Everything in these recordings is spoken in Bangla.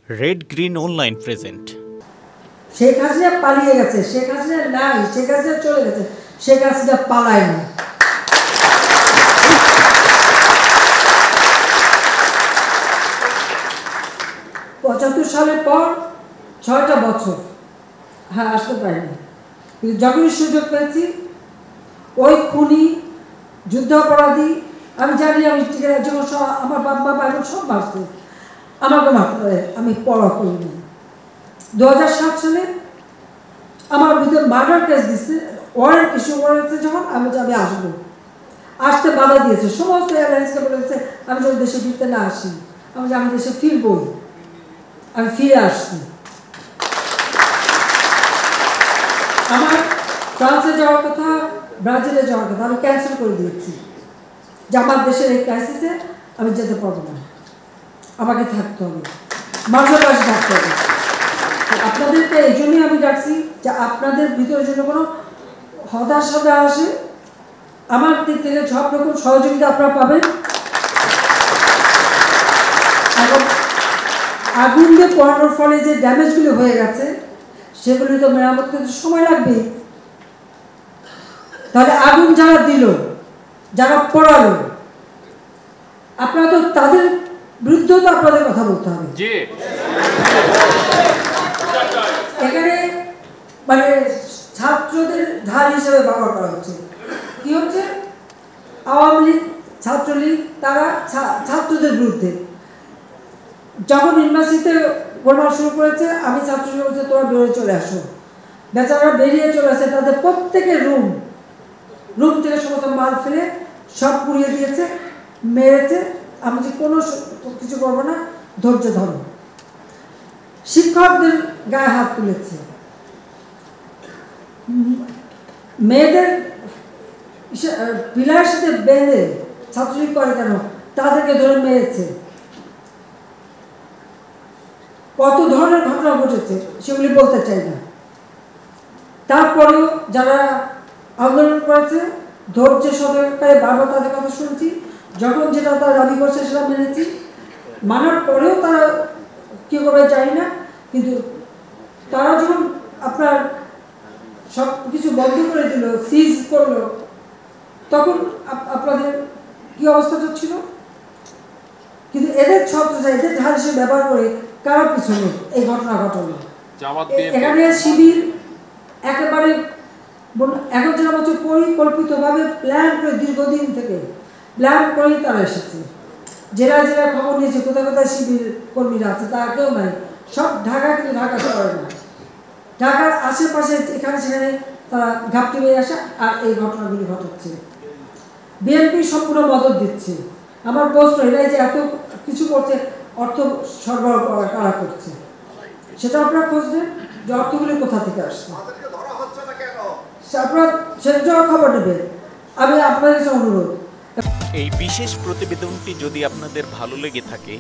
Red green online present. Sheikh Hasina পালিয়ে গেছে, শেখ হাসিনা নাই, শেখ হাসিনা চলে গেছে, শেখ হাসিনা পালায়নি। ৭৫ সালের পর ৬টা বছর আসতে পারিনি, কিন্তু যখনই সুযোগ পেয়েছি ওই খুনি, যুদ্ধাপরাধী, আমি জানি আমি যেমন আমার বাবা এখন সব মারছে, আমাকে মারতে পারে, আমি পড়া করিনি। 2007 সালে আমার ভিতরে মার্ডার কেস দিচ্ছে, ওয়ারেন্ট ইস্যু করেছে, যখন আমি আসবো, আসতে বাধা দিয়েছে, সমস্ত এয়ারলাইন্সকে বলেছে আমি যদি দেশে ফিরতে না আসি, আমি দেশে ফিরবই, আমি ফিরে আসছি। আমার ফ্রান্সে যাওয়ার কথা, ব্রাজিলে যাওয়ার কথা আমি ক্যান্সেল করে দিয়েছি, যে আমার দেশের এই ক্রাইসিসে আমি যেতে পারবো না, আমাকে থাকতে হবে, মানুষের পাশে থাকতে হবে। আপনাদেরকে এই জন্যই আমি ডাকছি যে আপনাদের ভিতরে যেন কোনো হতাশা আসে, আমার দিক থেকে সব রকম সহযোগিতা আপনারা পাবেন। এবং আগুন দিয়ে পোড়ানোর ফলে যে ড্যামেজগুলো হয়ে গেছে সেগুলি তো মেরামত করতে সময় লাগবে। তাহলে আগুন যারা দিল, যারা পোড়ালো, আপনারা তো তাদের বিরুদ্ধেও তো আপনাদের কথা বলতে হবে। এখানে মানে ছাত্রদের ঢাল হিসেবে ব্যবহার করা হচ্ছে। কি হচ্ছে? আওয়ামী লীগ, ছাত্রলীগ, তারা ছাত্রদের বিরুদ্ধে যখন ইউনিভার্সিটিতে পড়া শুরু করেছে, আমি ছাত্রদের বলছে তোরা বেরিয়ে চলে আসো, বেচারা বেরিয়ে চলে আসে, তাদের প্রত্যেকের রুম থেকে সমস্ত মাল ফেলে সব পুড়িয়ে দিয়েছে, মেরেছে। আমি যে কোনো কিছু করবো না, ধৈর্য ধরো। শিক্ষকদের গায়ে হাত তুলেছে, মেয়েদের পিলার সাথে বেঁধে ছাত্রলীগ করে কেন, তাদেরকে ধরে মেরেছে। কত ধরনের ঘটনা ঘটেছে সেগুলি বলতে চাই না। তারপরেও যারা আন্দোলন করেছে ধৈর্য সহকারে বারবার তাদের কথা শুনছি, যখন যেটা তারা দাবি করছে সেটা মেনেছি, মানার পরেও তারা কী করবে জানি না। কিন্তু তারা যখন আপনার সব কিছু বন্ধ করে দিল, সিজ করলো, তখন আপনাদের কী অবস্থাটা ছিল? কিন্তু এদের এদের ঢাল হিসেবে ব্যবহার করে কারো পিছনে এই ঘটনা ঘটলো। এখানে শিবির একেবারে এখন যেটা বছর পরিকল্পিতভাবে প্ল্যান করে দীর্ঘদিন থেকে প্ল্যান করেই তারা এসেছে। জেলায় জেলায় খবর নিয়েছে কোথায় কোথায় শিবির কর্মীরা আছে, তারা কেউ নাই, সব ঢাকা, কিন্তু ঢাকাতে পারে না, ঢাকার আশেপাশে এখানে সেখানে তারা ঘাপটি হয়ে আসে, আর এই ঘটনাগুলি ঘটাচ্ছে। বিএনপি সম্পূর্ণ মদত দিচ্ছে। আমার প্রশ্ন এটাই যে এত কিছু করছে, অর্থ সরবরাহ করা কারা করছে সেটা আপনারা খোঁজ নেন, যে অর্থগুলি কোথা থেকে আসছে, আপনারা সেটা খবর নেবেন। আমি আপনাদের কাছে অনুরোধ, এই বিশেষ প্রতিবেদনটি যদি আপনাদের ভালো লেগে থাকে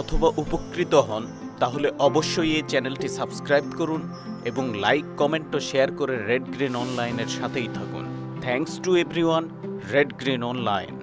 অথবা উপকৃত হন, তাহলে অবশ্যই এই চ্যানেলটি সাবস্ক্রাইব করুন এবং লাইক, কমেন্ট ও শেয়ার করে রেড গ্রিন অনলাইনের সাথেই থাকুন। Thanks to everyone. Red green online.